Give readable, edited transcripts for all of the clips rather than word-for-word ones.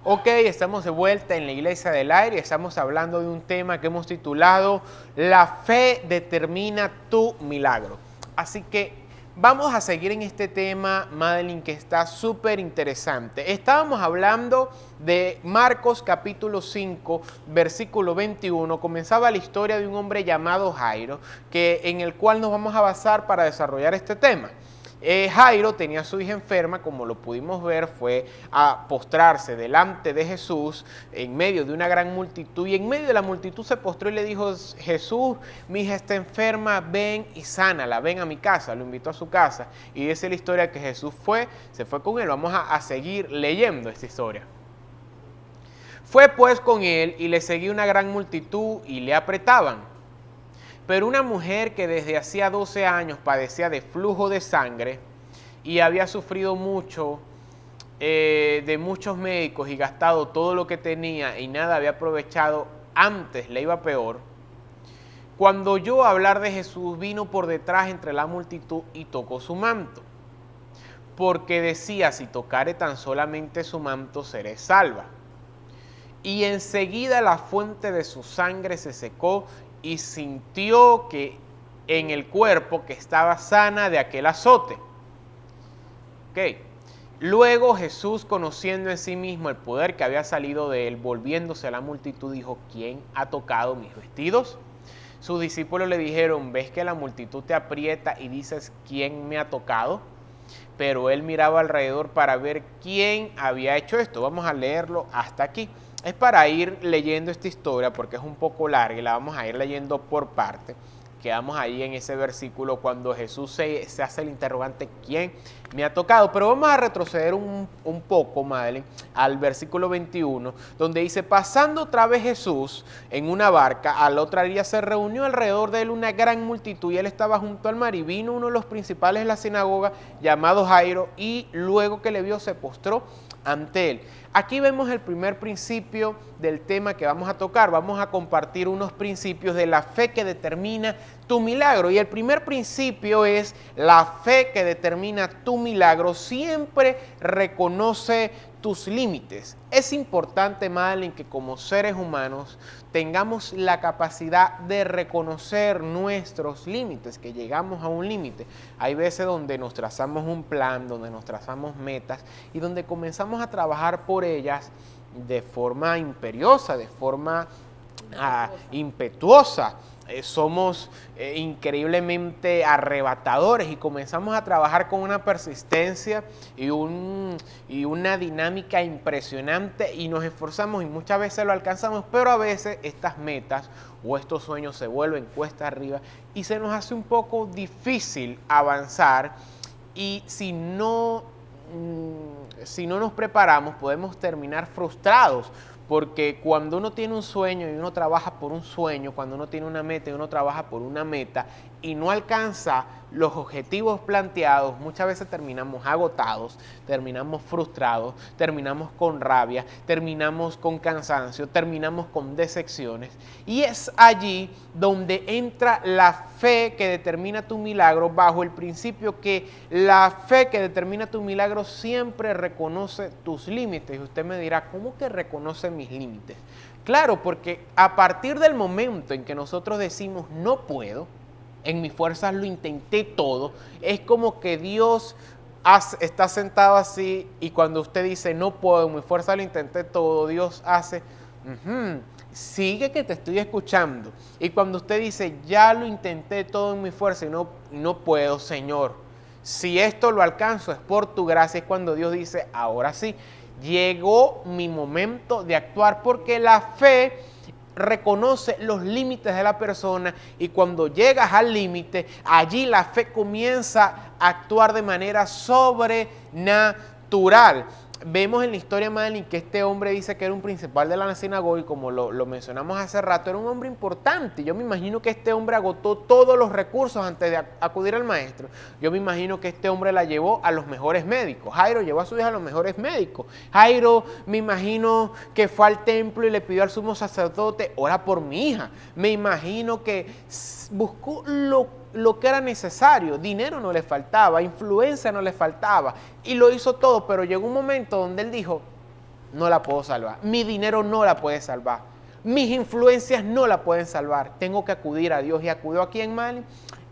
Ok, estamos de vuelta en la Iglesia del Aire y estamos hablando de un tema que hemos titulado La fe determina tu milagro. Así que vamos a seguir en este tema, Madeline, que está súper interesante. Estábamos hablando de Marcos capítulo 5, versículo 21. Comenzaba la historia de un hombre llamado Jairo, en el cual nos vamos a basar para desarrollar este tema. Jairo tenía a su hija enferma, como lo pudimos ver, fue a postrarse delante de Jesús en medio de una gran multitud, y en medio de la multitud se postró y le dijo: Jesús, mi hija está enferma, ven y sánala, ven a mi casa. Lo invitó a su casa y dice la historia que Jesús se fue con él. Vamos a seguir leyendo esta historia. Fue pues con él y le seguía una gran multitud y le apretaban. Pero una mujer que desde hacía 12 años padecía de flujo de sangre y había sufrido mucho de muchos médicos y gastado todo lo que tenía y nada había aprovechado, antes le iba peor, cuando oyó hablar de Jesús, vino por detrás entre la multitud y tocó su manto, porque decía: si tocare tan solamente su manto, seré salva. Y enseguida la fuente de su sangre se secó y sintió que en el cuerpo que estaba sana de aquel azote. Luego Jesús, conociendo en sí mismo el poder que había salido de él, volviéndose a la multitud, dijo: ¿quién ha tocado mis vestidos? Sus discípulos le dijeron: ¿ves que la multitud te aprieta y dices: ¿quién me ha tocado? Pero él miraba alrededor para ver quién había hecho esto. Vamos a leerlo hasta aquí. Es para ir leyendo esta historia porque es un poco larga y la vamos a ir leyendo por parte. Quedamos ahí en ese versículo cuando Jesús se hace el interrogante: ¿quién me ha tocado? Pero vamos a retroceder un poco, Madeline, al versículo 21, donde dice: pasando otra vez Jesús en una barca, al otro día se reunió alrededor de él una gran multitud y él estaba junto al mar, y vino uno de los principales de la sinagoga, llamado Jairo, y luego que le vio se postró ante él. Aquí vemos el primer principio del tema que vamos a tocar. Vamos a compartir unos principios de la fe que determina tu milagro. Y el primer principio es: la fe que determina tu milagro siempre reconoce tus límites. Es importante, Madeline, que como seres humanos tengamos la capacidad de reconocer nuestros límites, que llegamos a un límite. Hay veces donde nos trazamos un plan, donde nos trazamos metas y donde comenzamos a trabajar por ellas de forma imperiosa, de forma impetuosa. Somos increíblemente arrebatadores y comenzamos a trabajar con una persistencia y una dinámica impresionante, y nos esforzamos y muchas veces lo alcanzamos, pero a veces estas metas o estos sueños se vuelven cuesta arriba y se nos hace un poco difícil avanzar, y si no nos preparamos podemos terminar frustrados. Porque cuando uno tiene un sueño y uno trabaja por un sueño, cuando uno tiene una meta y uno trabaja por una meta y no alcanza los objetivos planteados, muchas veces terminamos agotados, terminamos frustrados, terminamos con rabia, terminamos con cansancio, terminamos con decepciones. Y es allí donde entra la fe que determina tu milagro, bajo el principio que la fe que determina tu milagro siempre reconoce tus límites. Y usted me dirá: ¿cómo que reconoce mis límites? Claro, porque a partir del momento en que nosotros decimos no puedo, en mis fuerzas lo intenté todo, es como que Dios está sentado así, y cuando usted dice no puedo, en mi fuerza lo intenté todo, Dios hace sigue que te estoy escuchando. Y cuando usted dice ya lo intenté todo en mi fuerza y no puedo, Señor, si esto lo alcanzo es por tu gracia, es cuando Dios dice: ahora sí, llegó mi momento de actuar, porque la fe reconoce los límites de la persona, y cuando llegas al límite, allí la fe comienza a actuar de manera sobrenatural. Vemos en la historia, Madeline, que este hombre dice que era un principal de la sinagoga, y como lo mencionamos hace rato, era un hombre importante. Yo me imagino que este hombre agotó todos los recursos antes de acudir al maestro. Yo me imagino que este hombre la llevó a los mejores médicos. Jairo llevó a su hija a los mejores médicos. Jairo, me imagino que fue al templo y le pidió al sumo sacerdote: ora por mi hija. Me imagino que buscó lo que era necesario. Dinero no le faltaba, influencia no le faltaba, y lo hizo todo. Pero llegó un momento donde él dijo: no la puedo salvar. Mi dinero no la puede salvar. Mis influencias no la pueden salvar. Tengo que acudir a Dios. ¿Y acudió a quién, Mali?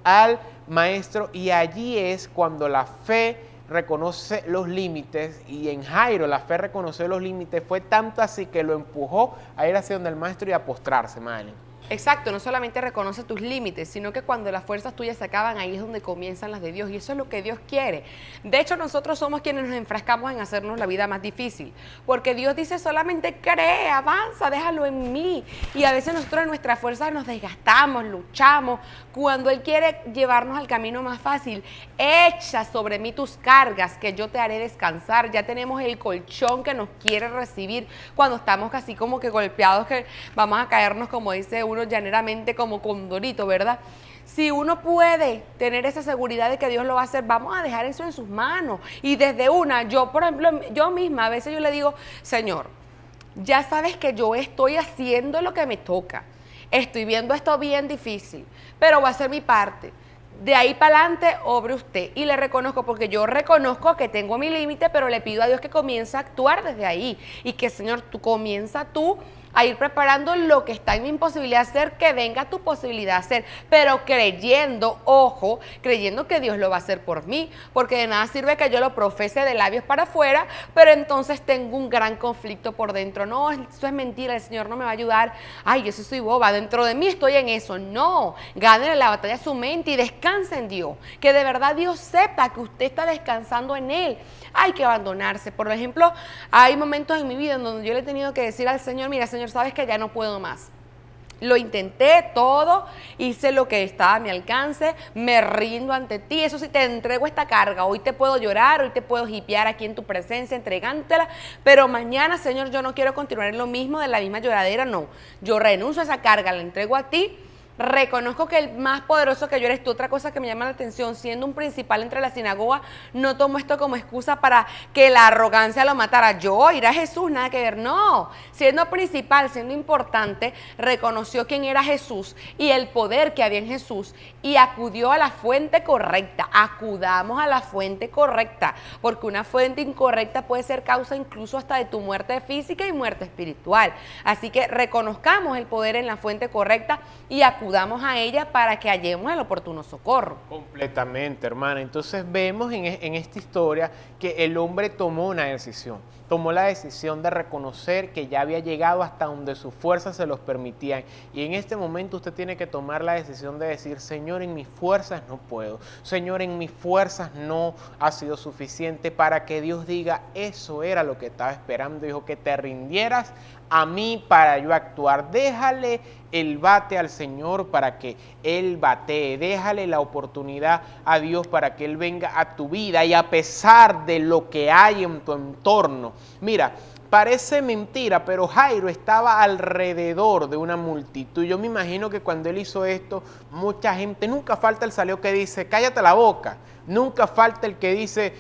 Al maestro. Y allí es cuando la fe reconoce los límites. Y en Jairo la fe reconoció los límites. Fue tanto así que lo empujó a ir hacia donde el maestro y a postrarse, Mali. Exacto, no solamente reconoce tus límites, sino que cuando las fuerzas tuyas se acaban, ahí es donde comienzan las de Dios, y eso es lo que Dios quiere. De hecho, nosotros somos quienes nos enfrascamos en hacernos la vida más difícil, porque Dios dice solamente cree, avanza, déjalo en mí, y a veces nosotros en nuestras fuerzas nos desgastamos, luchamos, cuando Él quiere llevarnos al camino más fácil. Echa sobre mí tus cargas, que yo te haré descansar. Ya tenemos el colchón que nos quiere recibir cuando estamos casi como que golpeados, que vamos a caernos, como dice uno llaneramente, como condorito, ¿verdad? Si uno puede tener esa seguridad de que Dios lo va a hacer, vamos a dejar eso en sus manos. Y desde yo, por ejemplo, yo misma, a veces yo le digo, Señor, ya sabes que yo estoy haciendo lo que me toca. Estoy viendo esto bien difícil, pero voy a hacer mi parte. De ahí para adelante, obre usted. Y le reconozco, porque yo reconozco que tengo mi límite, pero le pido a Dios que comience a actuar desde ahí. Y que, Señor, comienza tú a ir preparando lo que está en mi imposibilidad de hacer, que venga tu posibilidad de hacer, pero creyendo, ojo, creyendo que Dios lo va a hacer por mí, porque de nada sirve que yo lo profese de labios para afuera, pero entonces tengo un gran conflicto por dentro. No, eso es mentira, el Señor no me va a ayudar, ay, yo sí soy boba, dentro de mí estoy en eso. No, gánele la batalla a su mente y descanse en Dios, que de verdad Dios sepa que usted está descansando en Él. Hay que abandonarse. Por ejemplo, hay momentos en mi vida en donde yo le he tenido que decir al Señor, mira, Señor, sabes que ya no puedo más. Lo intenté todo, hice lo que estaba a mi alcance, me rindo ante ti. Eso sí, te entrego esta carga. Hoy te puedo llorar, hoy te puedo hipear aquí en tu presencia, entregántela, pero mañana, Señor, yo no quiero continuar en lo mismo, de la misma lloradera, no. Yo renuncio a esa carga, la entrego a ti. Reconozco que el más poderoso que yo eres tú. Otra cosa que me llama la atención, siendo un principal entre la sinagoga, no tomo esto como excusa para que la arrogancia lo matara. Yo, ir a Jesús, nada que ver. No, siendo principal, siendo importante, reconoció quién era Jesús y el poder que había en Jesús y acudió a la fuente correcta. Acudamos a la fuente correcta, porque una fuente incorrecta puede ser causa incluso hasta de tu muerte física y muerte espiritual. Así que reconozcamos el poder en la fuente correcta y acudamos a ella para que hallemos el oportuno socorro. Completamente, hermana. Entonces vemos en esta historia que el hombre tomó una decisión. Tomó la decisión de reconocer que ya había llegado hasta donde sus fuerzas se los permitían. Y en este momento usted tiene que tomar la decisión de decir, Señor, en mis fuerzas no puedo. Señor, en mis fuerzas no ha sido suficiente, para que Dios diga, eso era lo que estaba esperando. Dijo, que te rindieras a mí para yo actuar. Déjale el bate al Señor para que Él batee. Déjale la oportunidad a Dios para que Él venga a tu vida. Y a pesar de lo que hay en tu entorno, mira, parece mentira, pero Jairo estaba alrededor de una multitud. Yo me imagino que cuando él hizo esto, mucha gente, nunca falta el saleo que dice, cállate la boca. Nunca falta el que dice,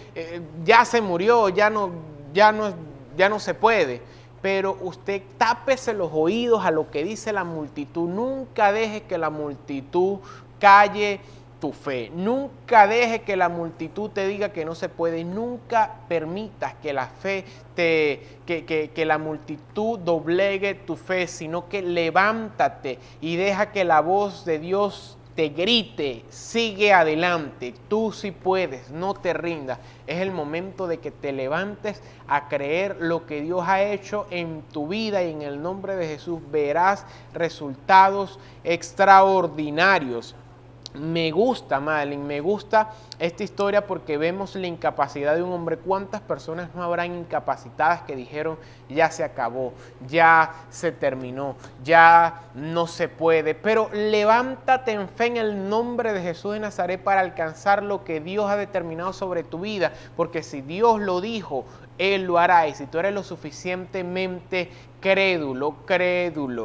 ya se murió, ya no se puede. Pero usted tápese los oídos a lo que dice la multitud. Nunca deje que la multitud calle tu fe. Nunca deje que la multitud te diga que no se puede. Nunca permitas que la fe que la multitud doblegue tu fe, sino que levántate y deja que la voz de Dios te grite, sigue adelante, tú sí puedes, no te rindas. Es el momento de que te levantes a creer lo que Dios ha hecho en tu vida, y en el nombre de Jesús verás resultados extraordinarios. Me gusta, Madeline, me gusta esta historia porque vemos la incapacidad de un hombre. ¿Cuántas personas no habrán incapacitadas que dijeron, ya se acabó, ya se terminó, ya no se puede? Pero levántate en fe en el nombre de Jesús de Nazaret para alcanzar lo que Dios ha determinado sobre tu vida, porque si Dios lo dijo, Él lo hará. Y si tú eres lo suficientemente crédulo,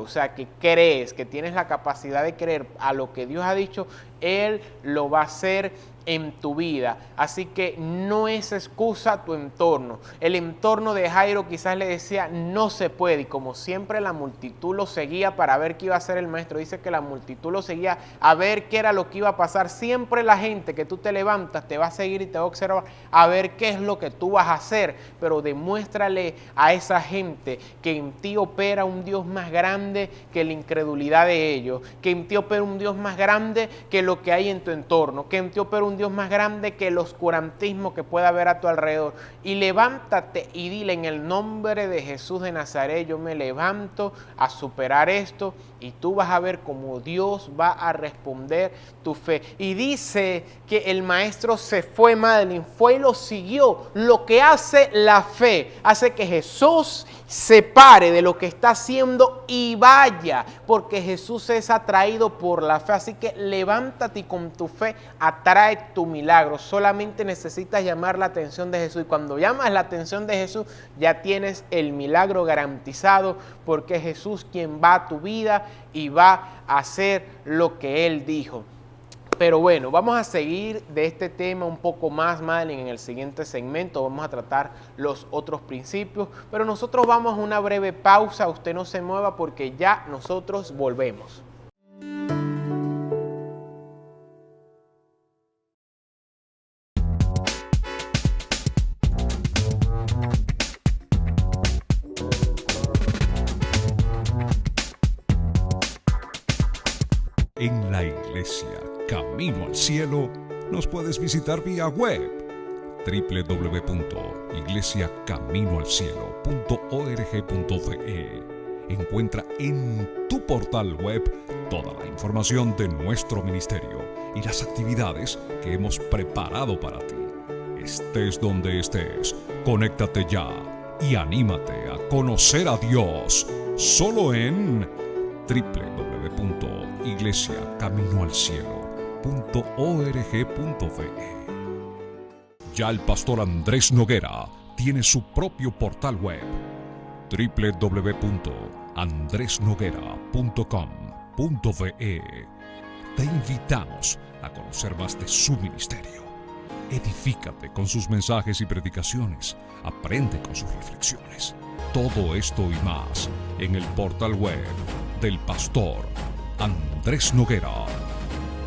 o sea, que crees, que tienes la capacidad de creer a lo que Dios ha dicho, Él lo va a hacer en tu vida. Así que no es excusa tu entorno. El entorno de Jairo quizás le decía no se puede, y como siempre la multitud lo seguía para ver qué iba a hacer el maestro. Dice que la multitud lo seguía a ver qué era lo que iba a pasar. Siempre la gente que tú te levantas te va a seguir y te va a observar a ver qué es lo que tú vas a hacer, pero demuéstrale a esa gente que en ti opera un Dios más grande que la incredulidad de ellos, que en ti opera un Dios más grande que lo que hay en tu entorno, que en ti opera un Dios más grande que el oscurantismo que pueda haber a tu alrededor. Y levántate y dile: en el nombre de Jesús de Nazaret, yo me levanto a superar esto, y tú vas a ver cómo Dios va a responder tu fe. Y dice que el maestro se fue, Madeline, fue y lo siguió. Lo que hace la fe hace que Jesús se pare de lo que está haciendo y vaya, porque Jesús es atraído por la fe. Así que levántate y con tu fe atrae tu milagro. Solamente necesitas llamar la atención de Jesús, y cuando llamas la atención de Jesús ya tienes el milagro garantizado, porque es Jesús quien va a tu vida y va a hacer lo que Él dijo. Pero bueno, vamos a seguir de este tema un poco más, Madeline, en el siguiente segmento. Vamos a tratar los otros principios, pero nosotros vamos a una breve pausa. Usted no se mueva porque ya nosotros volvemos. En la Iglesia Camino al Cielo nos puedes visitar vía web www.iglesiacaminoalcielo.org.ve. Encuentra en tu portal web toda la información de nuestro ministerio y las actividades que hemos preparado para ti. Estés donde estés, conéctate ya y anímate a conocer a Dios solo en www.iglesiacaminoalcielo.org.ve. Ya el pastor Andrés Noguera tiene su propio portal web www.andresnoguera.com.ve. Te invitamos a conocer más de su ministerio. Edifícate con sus mensajes y predicaciones. Aprende con sus reflexiones. Todo esto y más en el portal web del pastor Andrés Noguera,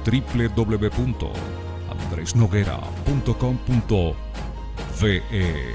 www.andresnoguera.com.ve.